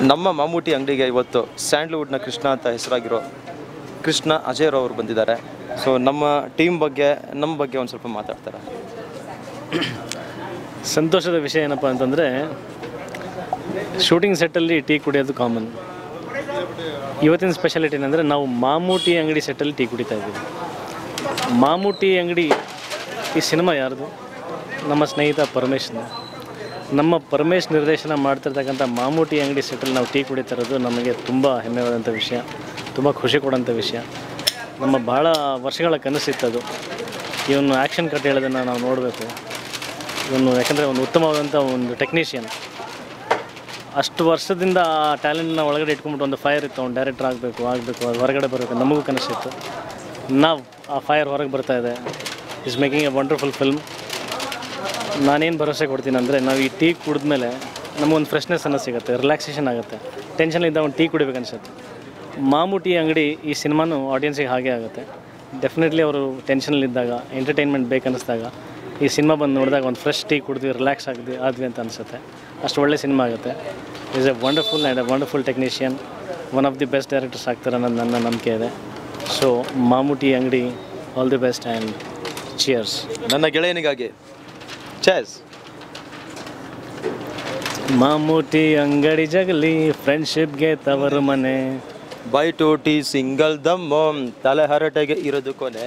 ನಮ್ಮ ಮಮ್ಮೂಟಿ ಅಂಗಡಿಗೆ ಇವತ್ತು ಸ್ಯಾಂಡ್ಲ್ವುಡ್ನ ಕೃಷ್ಣ ಅಂತ ಹೆಸರಾಗಿರೋ ಕೃಷ್ಣ ಅಜಯ್ ಅವರು ಬಂದಿದ್ದಾರೆ. ಸೊ ನಮ್ಮ ಟೀಮ್ ಬಗ್ಗೆ ನಮ್ಮ ಬಗ್ಗೆ ಒಂದು ಸ್ವಲ್ಪ ಮಾತಾಡ್ತಾರೆ. ಸಂತೋಷದ ವಿಷಯ ಏನಪ್ಪ ಅಂತಂದರೆ, ಶೂಟಿಂಗ್ ಸೆಟ್ಟಲ್ಲಿ ಟೀ ಕುಡಿಯೋದು ಕಾಮನ್. ಇವತ್ತಿನ ಸ್ಪೆಷಾಲಿಟಿ ಏನಂದರೆ, ನಾವು ಮಾಮೂಟಿ ಅಂಗಡಿ ಸೆಟ್ಟಲ್ಲಿ ಟೀ ಕುಡಿತಾ ಇದ್ದೀವಿ. ಮಾಮೂಟಿ ಅಂಗಡಿ ಈ ಸಿನಿಮಾ ಯಾರ್ದು? ನಮ್ಮ ಸ್ನೇಹಿತ ಪರಮೇಶ್ನ. ನಮ್ಮ ಪರಮೇಶ್ ನಿರ್ದೇಶನ ಮಾಡ್ತಿರ್ತಕ್ಕಂಥ ಮಾಮೂಟಿ ಅಂಗಡಿ ಸೆಟ್ಟಲ್ಲಿ ನಾವು ಟೀ ಕುಡಿತಾ ಇರೋದು ನಮಗೆ ತುಂಬ ಹೆಮ್ಮೆವಾದಂಥ ವಿಷಯ, ತುಂಬ ಖುಷಿ ಕೊಡೋಂಥ ವಿಷಯ. ನಮ್ಮ ಭಾಳ ವರ್ಷಗಳ ಕನಸಿತ್ತದು. ಇವನು ಆ್ಯಕ್ಷನ್ ಕಟ್ ಹೇಳೋದನ್ನು ನಾವು ನೋಡಬೇಕು. ಇವನು ಯಾಕಂದರೆ ಒಂದು ಉತ್ತಮವಾದಂಥ ಒಂದು ಟೆಕ್ನಿಷಿಯನ್. ಅಷ್ಟು ವರ್ಷದಿಂದ ಆ ಟ್ಯಾಲೆಂಟ್ನ ಒಳಗಡೆ ಇಟ್ಕೊಂಡ್ಬಿಟ್ಟು ಒಂದು ಫೈರ್ ಇತ್ತು, ಅವ್ನು ಡೈರೆಕ್ಟರ್ ಆಗಬೇಕು ಅದು ಹೊರಗಡೆ ಬರಬೇಕು. ನಮಗೂ ಕನಸಿತ್ತು. ನಾವು ಆ ಫೈರ್ ಹೊರಗೆ ಬರ್ತಾಯಿದೆ. Is making A wonderful film. ನಾನೇನು ಭರವಸೆ ಕೊಡ್ತೀನಿ ಅಂದರೆ, ನಾವು ಈ ಟೀ ಕುಡಿದ್ಮೇಲೆ ನಮಗೊಂದು ಫ್ರೆಶ್ನೆಸ್ ಅನ್ನೋ ಸಿಗುತ್ತೆ, ರಿಲ್ಯಾಕ್ಸೇಷನ್ ಆಗುತ್ತೆ. ಟೆನ್ಷನಿಂದ ಒಂದು ಟೀ ಕುಡಿಬೇಕು ಅನಿಸುತ್ತೆ. ಮಾಮೂಟಿ ಅಂಗಡಿ ಈ ಸಿನಿಮಾನು ಆಡಿಯನ್ಸಿಗೆ ಹಾಗೆ ಆಗುತ್ತೆ. ಡೆಫಿನೆಟ್ಲಿ ಅವರು ಟೆನ್ಷನಲ್ಲಿದ್ದಾಗ, ಎಂಟರ್ಟೈನ್ಮೆಂಟ್ ಬೇಕನ್ನಿಸ್ದಾಗ ಈ ಸಿನಿಮಾ ಬಂದು ನೋಡಿದಾಗ ಒಂದು ಫ್ರೆಶ್ ಟೀ ಕುಡಿದ್ವಿ, ರಿಲ್ಯಾಕ್ಸ್ ಆದ್ವಿ ಅಂತ ಅನಿಸುತ್ತೆ. ಅಷ್ಟು ಒಳ್ಳೆ ಸಿನಿಮಾ ಆಗುತ್ತೆ. Is A wonderful and A wonderful technician. One of the best directors ಆಗ್ತಾರೆ ಅನ್ನೋದು ನನ್ನ ನಂಬಿಕೆ ಇದೆ. ಸೊ ಮಾಮೂಟಿ ಅಂಗಡಿ, all the best and cheers. ನನ್ನ ಗೆಳೆಯನಿಗಾಗಿ ಚೇಸ್. ಮಾಮೂಟಿ ಅಂಗಡಿ ಜಗಲಿ, ಫ್ರೆಂಡ್ಶಿಪ್ಗೆ ತವರು ಮನೆ. ಬೈ ಟು ಟೀ ಸಿಂಗಲ್ ದಮ್ಮು, ತಲೆ ಹರಟೆಗೆ ಇರೋದು ಕೊನೆ.